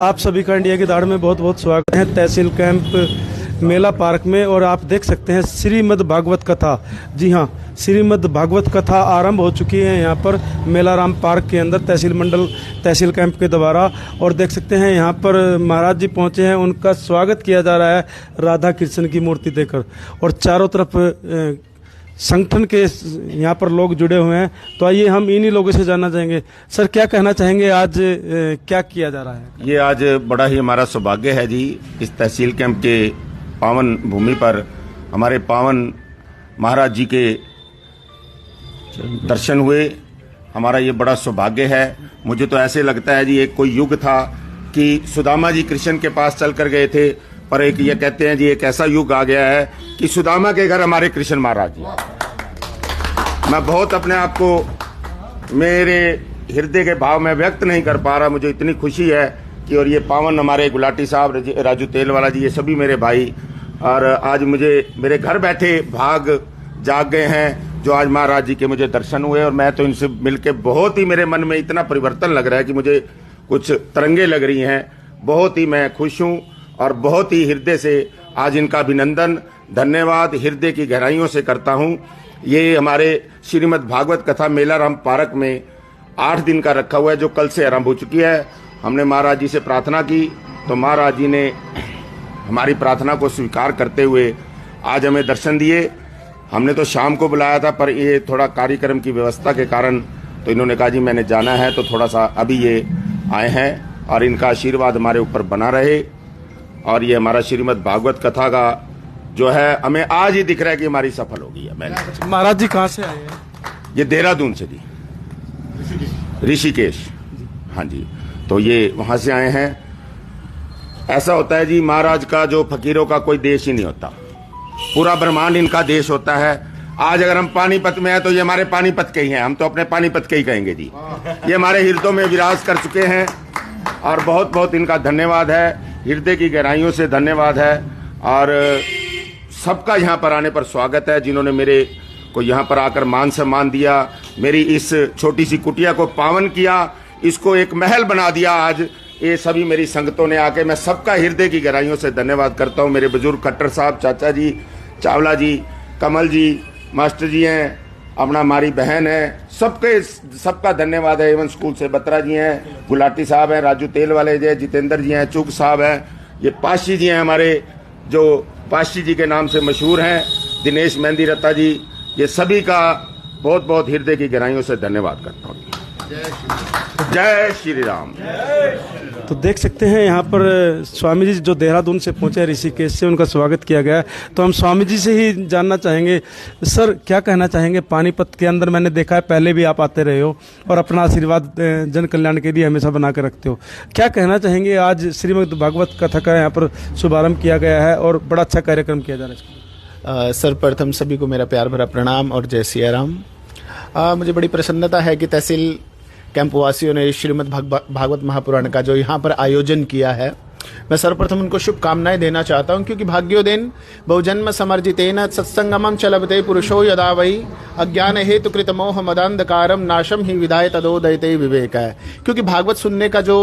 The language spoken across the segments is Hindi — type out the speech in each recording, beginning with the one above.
आप सभी का इंडिया की दाड़ में बहुत बहुत स्वागत है। तहसील कैंप मेला पार्क में और आप देख सकते हैं श्रीमद् भागवत कथा। जी हाँ, श्रीमद् भागवत कथा आरंभ हो चुकी है यहाँ पर मेलाराम पार्क के अंदर तहसील मंडल तहसील कैंप के द्वारा। और देख सकते हैं यहाँ पर महाराज जी पहुँचे हैं, उनका स्वागत किया जा रहा है राधा कृष्ण की मूर्ति देकर। और चारों तरफ संगठन के यहाँ पर लोग जुड़े हुए हैं। तो आइए हम इन्हीं लोगों से जानना चाहेंगे। सर, क्या कहना चाहेंगे, आज क्या किया जा रहा है? ये आज बड़ा ही हमारा सौभाग्य है जी, इस तहसील कैंप के पावन भूमि पर हमारे पावन महाराज जी के दर्शन हुए। हमारा ये बड़ा सौभाग्य है। मुझे तो ऐसे लगता है जी, एक कोई युग था कि सुदामा जी कृष्ण के पास चल कर गए थे, पर एक ये कहते हैं जी एक ऐसा युग आ गया है कि सुदामा के घर हमारे कृष्ण महाराज जी। मैं बहुत अपने आप को मेरे हृदय के भाव में व्यक्त नहीं कर पा रहा। मुझे इतनी खुशी है कि और ये पावन हमारे गुलाटी साहब, राजू तेलवाला जी, ये सभी मेरे भाई, और आज मुझे मेरे घर बैठे भाग जाग गए हैं जो आज महाराज जी के मुझे दर्शन हुए। और मैं तो इनसे मिलके बहुत ही, मेरे मन में इतना परिवर्तन लग रहा है कि मुझे कुछ तरंगे लग रही हैं। बहुत ही मैं खुश हूँ और बहुत ही हृदय से आज इनका अभिनंदन, धन्यवाद हृदय की गहराइयों से करता हूँ। ये हमारे श्रीमद् भागवत कथा मेलाराम पार्क में 8 दिन का रखा हुआ है, जो कल से आरंभ हो चुकी है। हमने महाराज जी से प्रार्थना की तो महाराज जी ने हमारी प्रार्थना को स्वीकार करते हुए आज हमें दर्शन दिए। हमने तो शाम को बुलाया था, पर ये थोड़ा कार्यक्रम की व्यवस्था के कारण तो इन्होंने कहा जी मैंने जाना है, तो थोड़ा सा अभी ये आए हैं। और इनका आशीर्वाद हमारे ऊपर बना रहे। और ये हमारा श्रीमद् भागवत कथा का जो है, हमें आज ही दिख रहा है कि हमारी सफल हो गई है। मैंने महाराज जी कहाँ से आए हैं? ये देहरादून से जी, ऋषिकेश। हाँ जी, तो ये वहां से आए हैं। ऐसा होता है जी, महाराज का जो फकीरों का कोई देश ही नहीं होता, पूरा ब्रह्मांड इनका देश होता है। आज अगर हम पानीपत में हैं तो ये हमारे पानीपत के ही हैं, हम तो अपने पानीपत के ही कहेंगे जी। ये हमारे हृदयों में विराज कर चुके हैं और बहुत बहुत इनका धन्यवाद है, हृदय की गहराइयों से धन्यवाद है। और सबका यहाँ पर आने पर स्वागत है, जिन्होंने मेरे को यहाँ पर आकर मान सम्मान दिया, मेरी इस छोटी सी कुटिया को पावन किया, इसको एक महल बना दिया। आज ये सभी मेरी संगतों ने आके, मैं सबका हृदय की गहराइयों से धन्यवाद करता हूँ। मेरे बुजुर्ग खट्टर साहब, चाचा जी, चावला जी, कमल जी, मास्टर जी हैं, अपना हमारी बहन है, सबका धन्यवाद है। एवं स्कूल से बत्रा जी हैं, गुलाटी साहब हैं, राजू तेल वाले जी, जितेंद्र जी हैं, चुग साहब हैं, ये पाशी जी हैं हमारे, जो पाशी जी के नाम से मशहूर हैं, दिनेश मेहंदी रत्ता जी, ये सभी का बहुत बहुत हृदय की गहराइयों से धन्यवाद करता हूँ। जय श्री राम। तो देख सकते हैं यहाँ पर स्वामी जी जो देहरादून से पहुंचे, ऋषिकेश से, उनका स्वागत किया गया। तो हम स्वामी जी से ही जानना चाहेंगे, सर क्या कहना चाहेंगे? पानीपत के अंदर मैंने देखा है, पहले भी आप आते रहे हो और अपना आशीर्वाद जन कल्याण के लिए हमेशा बना कर रखते हो। क्या कहना चाहेंगे? आज श्रीमद् भागवत कथा का यहाँ पर शुभारंभ किया गया है और बड़ा अच्छा कार्यक्रम किया जा रहा है। सर्वप्रथम सभी को मेरा प्यार भरा प्रणाम और जय सिया राम। मुझे बड़ी प्रसन्नता है कि तहसील कैंप वासियों ने श्रीमद् भागवत महापुराण का जो यहाँ पर आयोजन किया है, मैं सर्वप्रथम उनको शुभकामनाएं देना चाहता हूँ, क्योंकि भाग्योदेन बहुजन्म समर्जितेन सत्संगमं चलबते पुरुषो यदा वै अज्ञान हेतु कृत मोह मदांधकारम नाशम ही विधाय तदोदयते विवेक है। क्योंकि भागवत सुनने का जो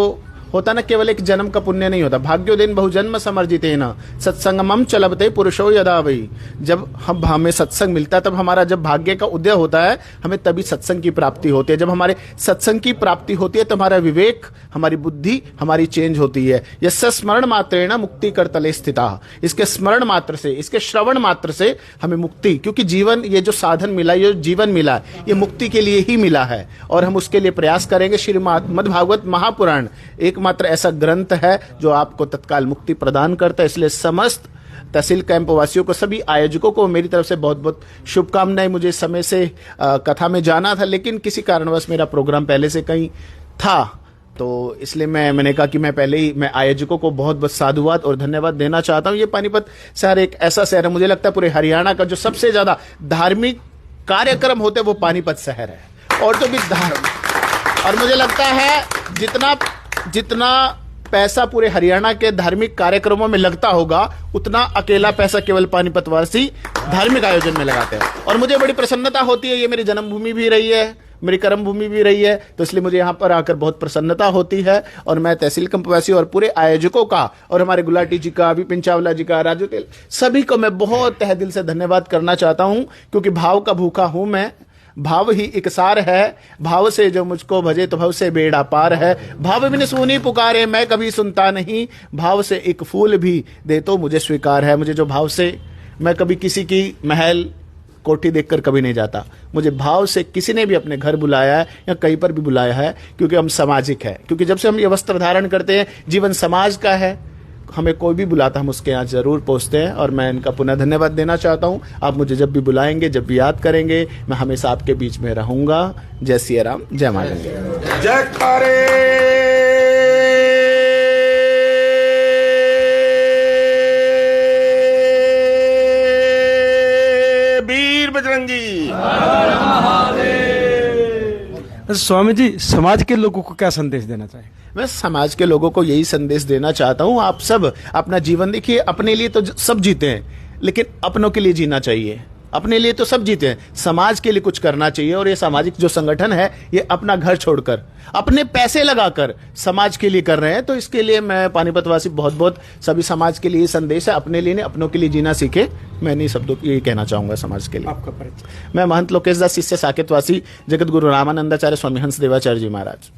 होता ना, केवल एक जन्म का पुण्य नहीं होता। भाग्योदेन बहुजन्म समर्जितेन सत्संगमं चलबते पुरुषो यदा वै, जब हमें सत्संग मिलता है, तब हमारा जब भाग्य का उदय होता है, हमें तभी सत्संग की प्राप्ति होती है। जब हमारे सत्संग की प्राप्ति होती है तो हमारा विवेक, हमारी बुद्धि, हमारी चेंज होती है। यस्य स्मरण मात्रेण मुक्ति करतले स्थिता, इसके स्मरण मात्र से, इसके श्रवण मात्र से हमें मुक्ति, क्योंकि जीवन, ये जो साधन मिला, ये जीवन मिला, ये मुक्ति के लिए ही मिला है और हम उसके लिए प्रयास करेंगे। श्रीमद् भागवत महापुराण एकमात्र ऐसा ग्रंथ है जो आपको तत्काल मुक्ति प्रदान करता है। इसलिए समस्त तहसील कैंप वासियों को, सभी आयोजकों को मेरी तरफ से बहुत बहुत शुभकामनाएं। मुझे समय से कथा में जाना था, लेकिन किसी कारणवश मेरा प्रोग्राम पहले से कहीं था, तो इसलिए मैंने कहा कि मैं आयोजकों को बहुत बहुत साधुवाद और धन्यवाद देना चाहता हूँ। ये पानीपत शहर एक ऐसा शहर है, मुझे लगता है पूरे हरियाणा का जो सबसे ज्यादा धार्मिक कार्यक्रम होते हैं वो पानीपत शहर है। और जो भी और मुझे लगता है जितना पैसा पूरे हरियाणा के धार्मिक कार्यक्रमों में लगता होगा, उतना अकेला पैसा केवल पानीपतवासी धार्मिक आयोजन में लगाते हैं। और मुझे बड़ी प्रसन्नता होती है, ये मेरी जन्मभूमि भी रही है, मेरी कर्म भूमि भी रही है, तो इसलिए मुझे यहाँ पर आकर बहुत प्रसन्नता होती है। और मैं तहसील कैंपवासी और पूरे आयोजकों का और हमारे गुलाटी जी का, विपिन चावला जी का, राजू तेल, सभी को मैं बहुत तहे दिल से धन्यवाद करना चाहता हूँ, क्योंकि भाव का भूखा हूं मैं। भाव ही एक सार है, भाव से जो मुझको भजे तो भाव से बेड़ा पार है। भाव बिन सुनी पुकारे मैं कभी सुनता नहीं, भाव से एक फूल भी दे तो मुझे स्वीकार है। मुझे जो भाव से, मैं कभी किसी की महल कोठी देखकर कभी नहीं जाता। मुझे भाव से किसी ने भी अपने घर बुलाया है या कहीं पर भी बुलाया है, क्योंकि हम सामाजिक है। क्योंकि जब से हम ये वस्त्र धारण करते हैं, जीवन समाज का है, हमें कोई भी बुलाता हम उसके यहाँ जरूर पहुंचते हैं। और मैं इनका पुनः धन्यवाद देना चाहता हूं। आप मुझे जब भी बुलाएंगे, जब भी याद करेंगे, मैं हमेशा आपके बीच में रहूंगा। जय सिया राम, जय माता दी। जय कारे वीर बजरंगी। स्वामी जी, समाज के लोगों को क्या संदेश देना चाहिए? मैं समाज के लोगों को यही संदेश देना चाहता हूं, आप सब अपना जीवन देखिए। अपने लिए तो सब जीते हैं, लेकिन अपनों के लिए जीना चाहिए। अपने लिए तो सब जीते हैं, समाज के लिए कुछ करना चाहिए। और ये सामाजिक जो संगठन है, ये अपना घर छोड़कर, अपने पैसे लगाकर समाज के लिए कर रहे हैं। तो इसके लिए मैं पानीपत वासी बहुत बहुत सभी समाज के लिए संदेश है, अपने लिए नहीं, अपनों के लिए जीना सीखे। मैं नहीं शब्दों यही कहना चाहूंगा समाज के लिए। आपका परिचय? मैं महंत लोकेश दास, शिष्य साकेतवासी, जगत गुरु रामानंदाचार्य स्वामी हंस देवाचार्य जी महाराज।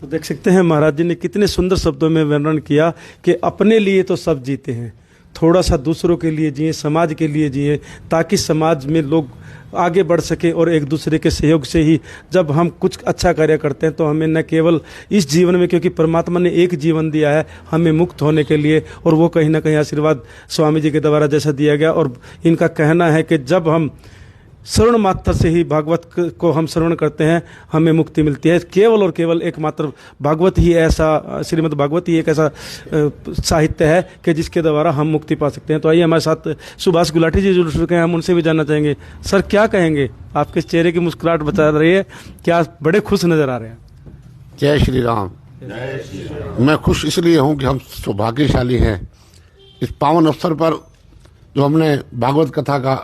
तो देख सकते हैं महाराज जी ने कितने सुंदर शब्दों में वर्णन किया कि अपने लिए तो सब जीते हैं, थोड़ा सा दूसरों के लिए जिए, समाज के लिए जिए, ताकि समाज में लोग आगे बढ़ सके। और एक दूसरे के सहयोग से ही जब हम कुछ अच्छा कार्य करते हैं, तो हमें न केवल इस जीवन में, क्योंकि परमात्मा ने एक जीवन दिया है हमें मुक्त होने के लिए, और वो कहीं ना कहीं आशीर्वाद स्वामी जी के द्वारा जैसा दिया गया। और इनका कहना है कि जब हम श्रवण मात्र से ही भागवत को हम श्रवण करते हैं, हमें मुक्ति मिलती है। केवल और केवल एकमात्र भागवत ही ऐसा, श्रीमद् भागवत ही एक ऐसा साहित्य है कि जिसके द्वारा हम मुक्ति पा सकते हैं। तो आइए, हमारे साथ सुभाष गुलाटी जी जुड़ चुके हैं, हम उनसे भी जानना चाहेंगे। सर, क्या कहेंगे? आपके चेहरे की मुस्कुराहट बता रही है कि आप बड़े खुश नजर आ रहे हैं। जय श्री राम। मैं खुश इसलिए हूँ कि हम सौभाग्यशाली हैं। इस पावन अवसर पर जो हमने भागवत कथा का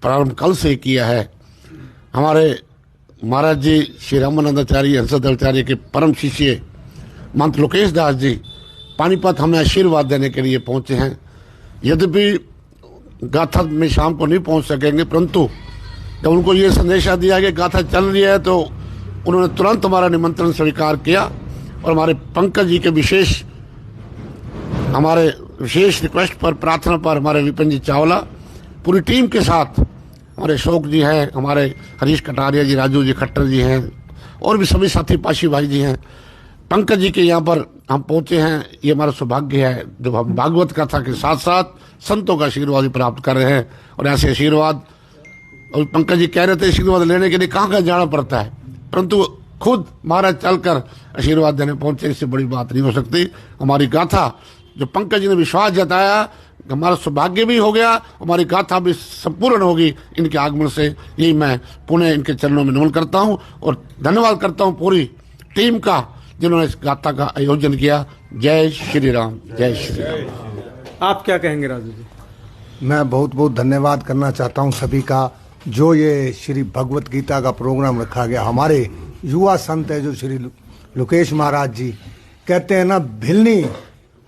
प्रारंभ कल से किया है, हमारे महाराज जी श्री रामानंदाचार्य हंसदेवाचार्य के परम शिष्य महंत लोकेश दास जी पानीपत हमें आशीर्वाद देने के लिए पहुंचे हैं। यद्यपि गाथा में शाम को नहीं पहुंच सकेंगे, परंतु जब उनको ये संदेशा दिया कि गाथा चल रही है, तो उन्होंने तुरंत हमारा निमंत्रण स्वीकार किया। और हमारे पंकज जी के हमारे विशेष रिक्वेस्ट पर, प्रार्थना पर, हमारे विपिन जी चावला पूरी टीम के साथ, हमारे अशोक जी हैं, हमारे हरीश कटारिया जी, राजू जी खट्टर जी हैं, और भी सभी साथी पाशी भाई जी हैं, पंकज जी के यहाँ पर हम पहुंचे हैं। ये हमारा सौभाग्य है जब हम भागवत कथा के साथ साथ संतों का आशीर्वाद भी प्राप्त कर रहे हैं। और ऐसे आशीर्वाद, और पंकज जी कह रहे थे आशीर्वाद लेने के लिए कहाँ जाना पड़ता है, परंतु खुद महाराज चलकर आशीर्वाद देने पहुंचे, इससे बड़ी बात नहीं हो सकती। हमारी गाथा जो पंकज जी ने विश्वास जताया, हमारा सौभाग्य भी हो गया, हमारी गाथा भी संपूर्ण होगी इनके आगमन से। यही मैं पुनः इनके चरणों में नमन करता हूं और धन्यवाद करता हूं पूरी टीम का जिन्होंने इस गाथा का आयोजन किया। जय श्री राम, जय श्री राम। आप क्या कहेंगे राजू जी? मैं बहुत बहुत धन्यवाद करना चाहता हूं सभी का, जो ये श्री भगवत गीता का प्रोग्राम रखा गया। हमारे युवा संत है जो श्री लोकेश महाराज जी, कहते हैं ना भिलनी,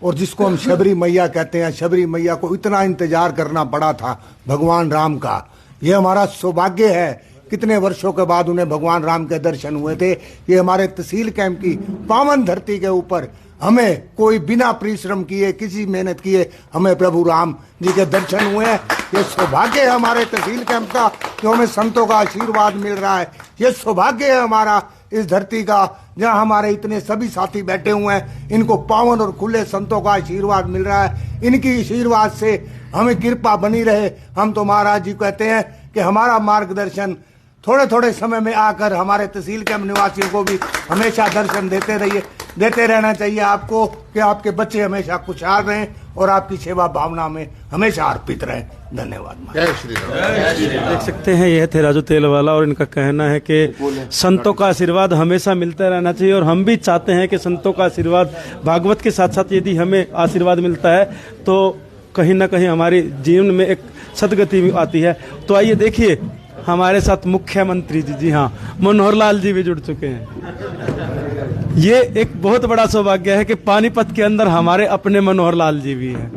और जिसको हम शबरी मैया कहते हैं, शबरी मैया को इतना इंतजार करना पड़ा था भगवान राम का। ये हमारा सौभाग्य है, कितने वर्षों के बाद उन्हें भगवान राम के दर्शन हुए थे। ये हमारे तहसील कैंप की पावन धरती के ऊपर हमें कोई बिना परिश्रम किए, किसी मेहनत किए, हमें प्रभु राम जी के दर्शन हुए हैं। ये सौभाग्य है हमारे तहसील कैंप का, जो हमें संतों का आशीर्वाद मिल रहा है। ये सौभाग्य है हमारा इस धरती का, जहाँ हमारे इतने सभी साथी बैठे हुए हैं, इनको पावन और खुले संतों का आशीर्वाद मिल रहा है। इनकी आशीर्वाद से हमें कृपा बनी रहे। हम तो महाराज जी कहते हैं कि हमारा मार्गदर्शन थोड़े थोड़े समय में आकर हमारे तहसील कैंप निवासियों को भी हमेशा दर्शन देते रहिए, देते रहना चाहिए आपको, कि आपके बच्चे हमेशा खुशहाल रहें और आपकी सेवा भावना में हमेशा अर्पित रहें। धन्यवाद। जय श्री राम। देख सकते हैं, यह थे राजू तेलवाला, और इनका कहना है कि संतों का आशीर्वाद हमेशा मिलता रहना चाहिए। और हम भी चाहते हैं कि संतों का आशीर्वाद भागवत के साथ साथ यदि हमें आशीर्वाद मिलता है, तो कहीं ना कहीं हमारे जीवन में एक सदगति भी आती है। तो आइए देखिए, हमारे साथ मुख्यमंत्री जी, जी हाँ, मनोहर लाल जी भी जुड़ चुके हैं। ये एक बहुत बड़ा सौभाग्य है कि पानीपत के अंदर हमारे अपने मनोहर लाल जी भी हैं।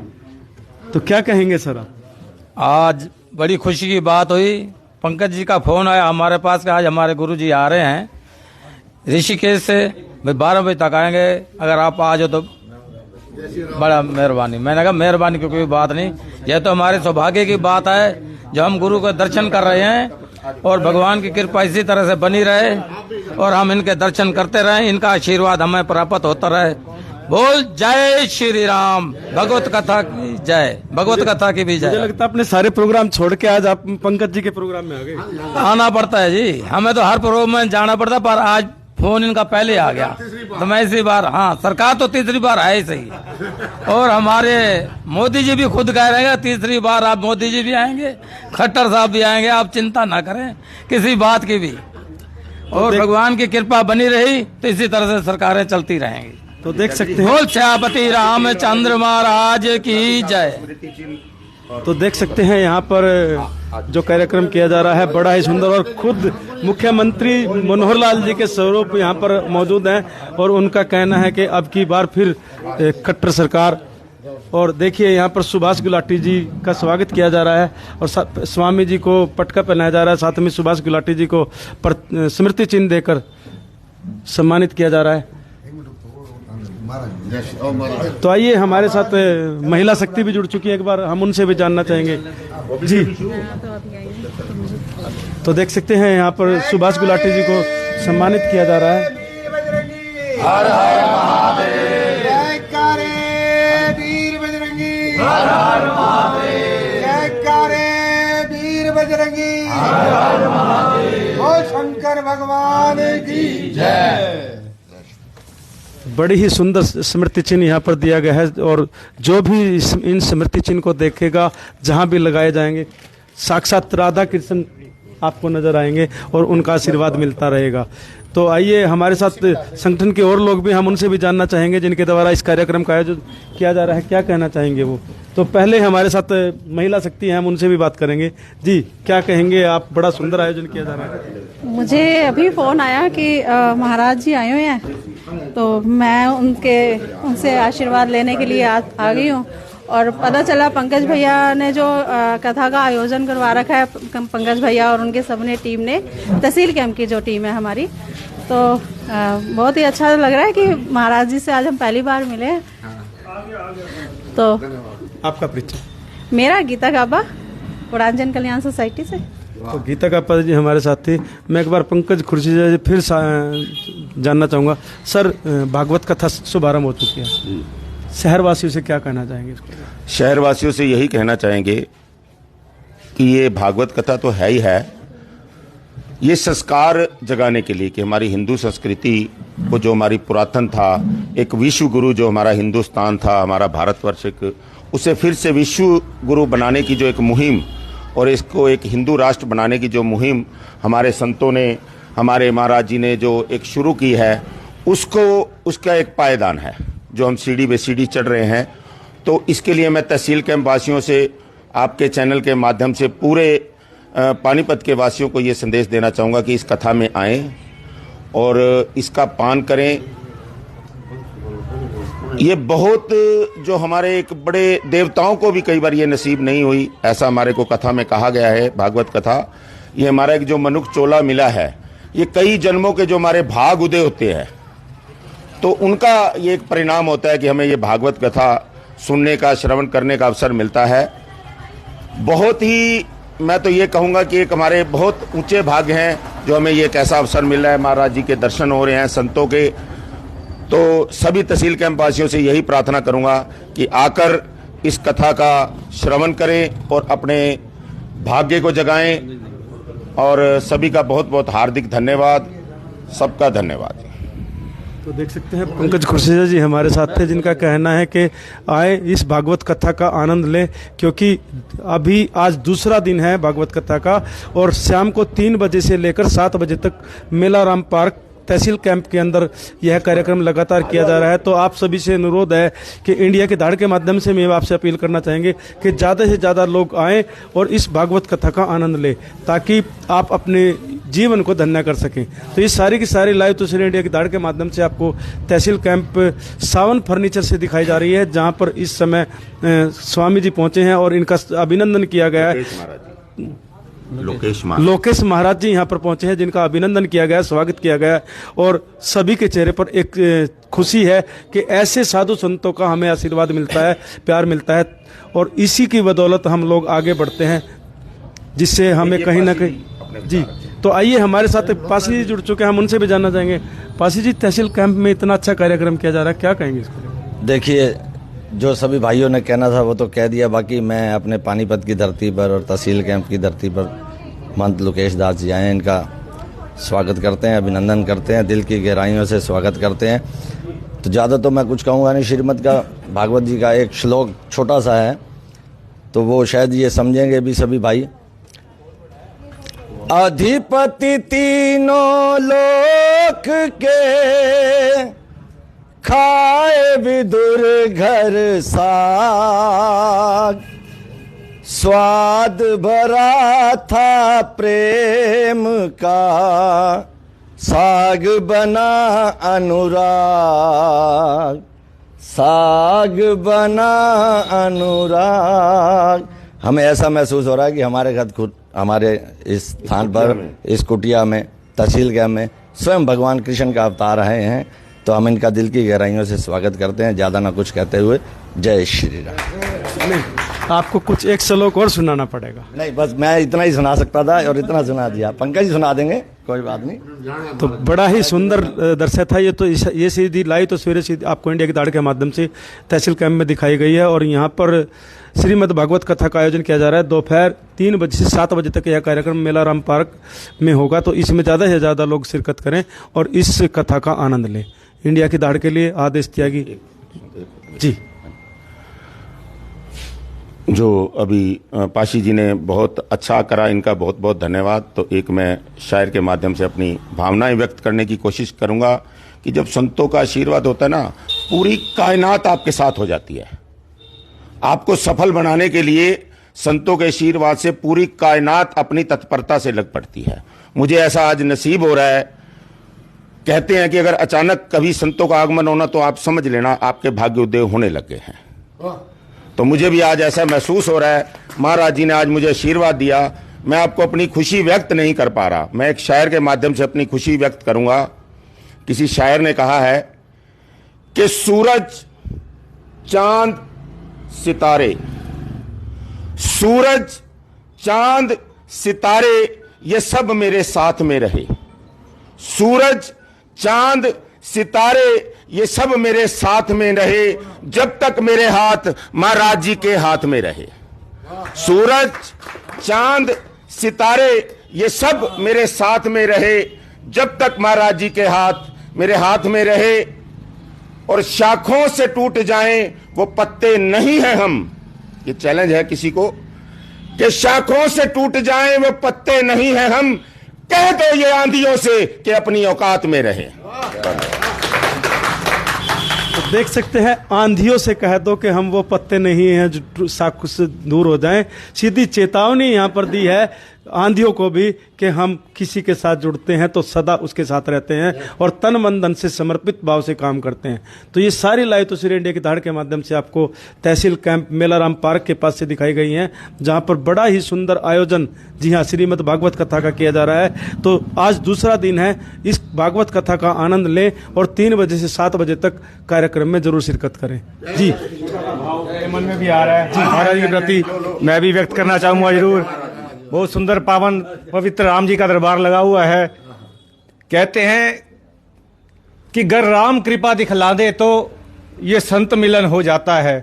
तो क्या कहेंगे सर आप? आज बड़ी खुशी की बात हुई, पंकज जी का फोन आया हमारे पास कि आज हमारे गुरुजी आ रहे हैं ऋषिकेश से, भाई 12 बजे तक आएंगे, अगर आप आ जाओ तो बड़ा मेहरबानी। मैंने कहा मेहरबानी की कोई बात नहीं, यह तो हमारे सौभाग्य की बात है जो हम गुरु का दर्शन कर रहे हैं और भगवान की कृपा इसी तरह से बनी रहे और हम इनके दर्शन करते रहें, इनका आशीर्वाद हमें प्राप्त होता रहे। बोल जय श्री राम, भगवत कथा की जय, भगवत कथा की भी मुझे जय। लगता है अपने सारे प्रोग्राम छोड़ के आज आप पंकज जी के प्रोग्राम में आ गए। आना पड़ता है जी, हमें तो हर प्रोग्राम में जाना पड़ता, पर आज फोन इनका पहले आ गया तो मैं इसी बार, हाँ सरकार तो तीसरी बार है ही सही। और हमारे मोदी जी भी खुद कह रहे हैं तीसरी बार आप मोदी जी भी आएंगे, खट्टर साहब भी आएंगे, आप चिंता ना करें किसी बात की भी। और भगवान की कृपा बनी रही तो इसी तरह से सरकारें चलती रहेंगी। तो देख सकते हैं, बोल श्यापति रामचंद्र महाराज की जय। तो देख सकते हैं यहाँ पर जो कार्यक्रम किया जा रहा है बड़ा ही सुंदर, और खुद मुख्यमंत्री मनोहर लाल जी के स्वरूप यहाँ पर मौजूद हैं और उनका कहना है कि अब की बार फिर खट्टर सरकार। और देखिए यहाँ पर सुभाष गुलाटी जी का स्वागत किया जा रहा है और स्वामी जी को पटका पहनाया जा रहा है, साथ में सुभाष गुलाटी जी को स्मृति चिन्ह देकर सम्मानित किया जा रहा है। तो आइए, हमारे साथ महिला शक्ति भी जुड़ चुकी है, एक बार हम उनसे भी जानना चाहेंगे जी। तो देख सकते हैं यहाँ पर सुभाष गुलाटी जी को सम्मानित किया जा रहा है। हर हर महादेव, जयकारे वीर बजरंगी, हर हर महादेव, जयकारे वीर बजरंगी, हर हर महादेव, ओ शंकर भगवान की जय। बड़ी ही सुंदर स्मृति चिन्ह यहाँ पर दिया गया है और जो भी इन स्मृति चिन्ह को देखेगा, जहाँ भी लगाए जाएंगे, साक्षात राधा कृष्ण आपको नजर आएंगे और उनका आशीर्वाद मिलता रहेगा। तो आइए, हमारे साथ संगठन के और लोग भी, हम उनसे भी जानना चाहेंगे जिनके द्वारा इस कार्यक्रम का आयोजन किया जा रहा है, क्या कहना चाहेंगे वो। तो पहले हमारे साथ महिला शक्ति है, हम उनसे भी बात करेंगे। जी, क्या कहेंगे आप? बड़ा सुंदर आयोजन किया जा रहा है। मुझे अभी फोन आया कि महाराज जी आए हुए हैं, तो मैं उनसे आशीर्वाद लेने के लिए आ गई हूँ। और पता चला पंकज भैया ने जो कथा का आयोजन करवा रखा है, पंकज भैया और उनके सबने टीम ने, तहसील कैंप की जो टीम है हमारी, तो बहुत ही अच्छा लग रहा है कि महाराज जी से आज हम पहली बार मिले हैं। तो आपका परिचय? मेरा गीता गाबा, उड़ान कल्याण सोसाइटी से। तो गीता गाबा जी हमारे साथ थी। मैं एक बार पंकज खुर्शीदा जी फिर जानना चाहूँगा सर, भागवत कथा शुभारंभ हो चुकी है, शहरवासियों से क्या कहना चाहेंगे इसको? शहरवासियों से यही कहना चाहेंगे कि ये भागवत कथा तो है ही है, ये संस्कार जगाने के लिए कि हमारी हिंदू संस्कृति को, जो हमारी पुरातन था, एक विश्व गुरु जो हमारा हिंदुस्तान था, हमारा भारतवर्ष, उसे फिर से विश्व गुरु बनाने की जो एक मुहिम और इसको एक हिंदू राष्ट्र बनाने की जो मुहिम हमारे संतों ने, हमारे महाराज जी ने जो एक शुरू की है, उसका एक पायदान है जो हम सीढ़ी बे सीढ़ी चढ़ रहे हैं। तो इसके लिए मैं तहसील कैंप वासियों से, आपके चैनल के माध्यम से पूरे पानीपत के वासियों को ये संदेश देना चाहूँगा कि इस कथा में आएं और इसका पान करें। ये बहुत, जो हमारे एक बड़े देवताओं को भी कई बार ये नसीब नहीं हुई, ऐसा हमारे को कथा में कहा गया है। भागवत कथा, ये हमारा एक जो मनुष्य चोला मिला है, ये कई जन्मों के जो हमारे भाग उदय होते हैं, तो उनका ये एक परिणाम होता है कि हमें ये भागवत कथा सुनने का, श्रवण करने का अवसर मिलता है। बहुत ही, मैं तो ये कहूँगा कि एक हमारे बहुत ऊंचे भाग्य हैं जो हमें ये एक ऐसा अवसर मिल रहा है, महाराज जी के दर्शन हो रहे हैं संतों के। तो सभी तहसील कैंप वासियों से यही प्रार्थना करूँगा कि आकर इस कथा का श्रवण करें और अपने भाग्य को जगाएं। और सभी का बहुत बहुत हार्दिक धन्यवाद, सबका धन्यवाद। तो देख सकते हैं पंकज खुर्शीदा जी हमारे साथ थे, जिनका कहना है कि आए इस भागवत कथा का आनंद लें, क्योंकि अभी आज दूसरा दिन है भागवत कथा का और शाम को 3 बजे से लेकर 7 बजे तक मेलाराम पार्क तहसील कैंप के अंदर यह कार्यक्रम लगातार किया जा रहा है। तो आप सभी से अनुरोध है कि इंडिया की दाढ़ के माध्यम से मैं आपसे अपील करना चाहेंगे कि ज़्यादा से ज़्यादा लोग आएँ और इस भागवत कथा का आनंद लें, ताकि आप अपने जीवन को धन्य कर सकें। तो ये सारी की सारी लाइव तस्वीरें इंडिया की दाढ़ के माध्यम से आपको तहसील कैंप सावन फर्नीचर से दिखाई जा रही है, जहां पर इस समय स्वामी जी पहुंचे हैं और इनका अभिनंदन किया गया है। लोकेश महाराज जी यहाँ पर पहुंचे हैं, जिनका अभिनंदन किया गया, स्वागत किया गया और सभी के चेहरे पर एक खुशी है कि ऐसे साधु संतों का हमें आशीर्वाद मिलता है, प्यार मिलता है और इसी की बदौलत हम लोग आगे बढ़ते हैं, जिससे हमें कहीं ना कहीं जी। तो आइए हमारे साथ पासी जी जुड़ चुके हैं, हम उनसे भी जानना चाहेंगे। पासी जी, तहसील कैंप में इतना अच्छा कार्यक्रम किया जा रहा है, क्या कहेंगे इसको? देखिए, जो सभी भाइयों ने कहना था वो तो कह दिया। बाकी मैं अपने पानीपत की धरती पर और तहसील कैंप की धरती पर महंत लोकेश दास जी आए, इनका स्वागत करते हैं, अभिनंदन करते हैं, दिल की गहराइयों से स्वागत करते हैं। तो ज़्यादा तो मैं कुछ कहूँगा नहीं। श्रीमद् का भागवत जी का एक श्लोक छोटा सा है, तो वो शायद ये समझेंगे भी सभी भाई। अधिपति तीनों लोक के, खाए विदुर घर साग, स्वाद भरा था प्रेम का, साग बना अनुराग, साग बना अनुराग। हमें ऐसा महसूस हो रहा है कि हमारे इस स्थान पर, इस कुटिया में, तहसील कैंप में स्वयं भगवान कृष्ण का अवतार आए हैं। तो हम इनका दिल की गहराइयों से स्वागत करते हैं, ज़्यादा ना कुछ कहते हुए। जय श्री राम। नहीं, आपको कुछ एक श्लोक और सुनाना पड़ेगा। नहीं, बस मैं इतना ही सुना सकता था और इतना सुना दिया। पंकज जी सुना देंगे, कोई बात नहीं। तो बड़ा ही सुंदर दृश्य था ये। तो ये सीधी लाइव तस्वीरें सीधी आपको इंडिया की दाढ़ के माध्यम से तहसील कैंप में दिखाई गई है और यहाँ पर श्रीमद् भागवत कथा का आयोजन किया जा रहा है। दोपहर 3 बजे से 7 बजे तक यह कार्यक्रम मेलाराम पार्क में होगा। तो इसमें ज़्यादा से ज़्यादा लोग शिरकत करें और इस कथा का आनंद लें। इंडिया की दाढ़ के लिए आदेश त्यागी जी। जो अभी पाशी जी ने बहुत अच्छा करा, इनका बहुत बहुत धन्यवाद। तो एक मैं शायर के माध्यम से अपनी भावनाएं व्यक्त करने की कोशिश करूंगा कि जब संतों का आशीर्वाद होता है ना, पूरी कायनात आपके साथ हो जाती है। आपको सफल बनाने के लिए संतों के आशीर्वाद से पूरी कायनात अपनी तत्परता से लग पड़ती है। मुझे ऐसा आज नसीब हो रहा है। कहते हैं कि अगर अचानक कभी संतों का आगमन होना तो आप समझ लेना आपके भाग्योदय होने लग गए हैं। तो मुझे भी आज ऐसा महसूस हो रहा है। महाराज जी ने आज मुझे आशीर्वाद दिया। मैं आपको अपनी खुशी व्यक्त नहीं कर पा रहा। मैं एक शायर के माध्यम से अपनी खुशी व्यक्त करूंगा। किसी शायर ने कहा है कि सूरज, चांद, सितारे, सूरज, चांद, सितारे ये सब मेरे साथ में रहे। सूरज, चांद, सितारे ये सब मेरे साथ में रहे जब तक मेरे हाथ महाराज जी के हाथ में रहे। सूरज, चांद, सितारे ये सब मेरे साथ में रहे जब तक महाराज जी के हाथ मेरे हाथ में रहे। और शाखों से टूट जाएं वो पत्ते नहीं हैं हम। ये चैलेंज है किसी को कि शाखों से टूट जाएं वो पत्ते नहीं हैं हम। कह दो ये आंधियों से कि अपनी औकात में रहे। तो देख सकते हैं, आंधियों से कह दो कि हम वो पत्ते नहीं हैं जो शाखों से दूर हो जाएं। सीधी चेतावनी यहाँ पर दी है आंधियों को भी कि हम किसी के साथ जुड़ते हैं तो सदा उसके साथ रहते हैं और तन मन धन से समर्पित भाव से काम करते हैं। तो ये सारी लाइव तस्वीरें इंडिया की दाढ़ के माध्यम से आपको तहसील कैंप मेलाराम पार्क के पास से दिखाई गई हैं, जहां पर बड़ा ही सुंदर आयोजन, जी हाँ, श्रीमद् भागवत कथा का किया जा रहा है। तो आज दूसरा दिन है, इस भागवत कथा का आनंद लें और 3 बजे से 7 बजे तक कार्यक्रम में जरूर शिरकत करें। जी, मन में भी आ रहा है महाराज के प्रति मैं भी व्यक्त करना चाहूंगा जरूर। बहुत सुंदर पावन पवित्र राम जी का दरबार लगा हुआ है। कहते हैं कि अगर राम कृपा दिखला दे तो ये संत मिलन हो जाता है।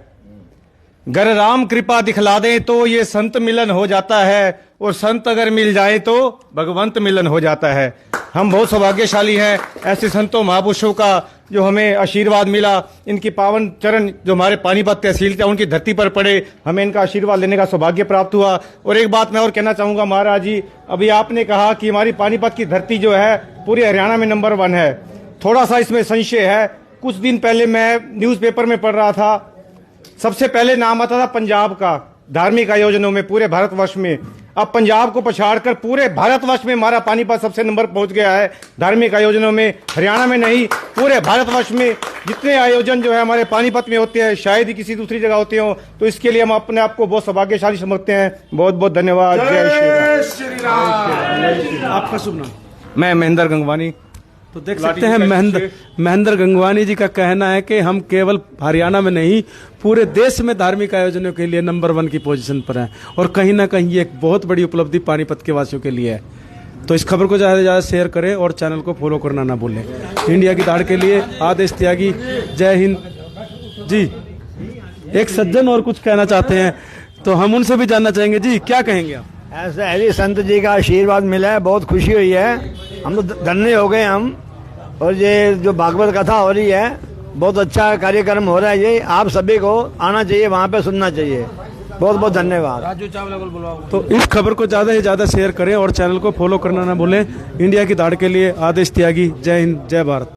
अगर राम कृपा दिखला दे तो ये संत मिलन हो जाता है और संत अगर मिल जाए तो भगवंत मिलन हो जाता है। हम बहुत सौभाग्यशाली हैं, ऐसे संतों महापुरुषों का जो हमें आशीर्वाद मिला, इनकी पावन चरण जो हमारे पानीपत तहसील थे उनकी धरती पर पड़े, हमें इनका आशीर्वाद लेने का सौभाग्य प्राप्त हुआ। और एक बात मैं और कहना चाहूँगा महाराज जी, अभी आपने कहा कि हमारी पानीपत की धरती जो है पूरे हरियाणा में नंबर 1 है। थोड़ा सा इसमें संशय है। कुछ दिन पहले मैं न्यूज़पेपर में पढ़ रहा था, सबसे पहले नाम आता था पंजाब का धार्मिक आयोजनों में पूरे भारतवर्ष में। अब पंजाब को पछाड़कर पूरे भारतवर्ष में हमारा पानीपत सबसे नंबर पहुंच गया है धार्मिक आयोजनों में। हरियाणा में नहीं, पूरे भारतवर्ष में जितने आयोजन जो है हमारे पानीपत में होते हैं शायद ही किसी दूसरी जगह होते हो। तो इसके लिए हम अपने आप को बहुत सौभाग्यशाली समझते हैं। बहुत बहुत धन्यवाद। जय श्री राम। आपका शुभ नाम? मैं महेंद्र गंगवानी। तो देख सकते हैं महेंद्र गंगवानी जी का कहना है कि हम केवल हरियाणा में नहीं पूरे देश में धार्मिक आयोजनों के लिए नंबर 1 की पोजीशन पर हैं और कहीं ना कहीं ये एक बहुत बड़ी उपलब्धि पानीपत के वासियों के लिए है। तो इस खबर को ज़्यादा से ज़्यादा शेयर करें और चैनल को फॉलो करना ना भूलें। इंडिया की दाढ़ के लिए आदेश त्यागी। जय हिंद जी। एक सज्जन और कुछ कहना चाहते हैं तो हम उनसे भी जानना चाहेंगे। जी क्या कहेंगे आप? ऐसे हरि संत जी का आशीर्वाद मिला है, बहुत खुशी हुई है, हम तो धन्य हो गए हम। और ये जो भागवत कथा हो रही है बहुत अच्छा कार्यक्रम हो रहा है, ये आप सभी को आना चाहिए, वहाँ पे सुनना चाहिए। बहुत बहुत धन्यवाद। राजू चावला को बुलाओ। तो इस खबर को ज़्यादा से ज़्यादा शेयर करें और चैनल को फॉलो करना ना भूलें। इंडिया की दाढ़ के लिए आदेश त्यागी। जय हिंद, जय भारत।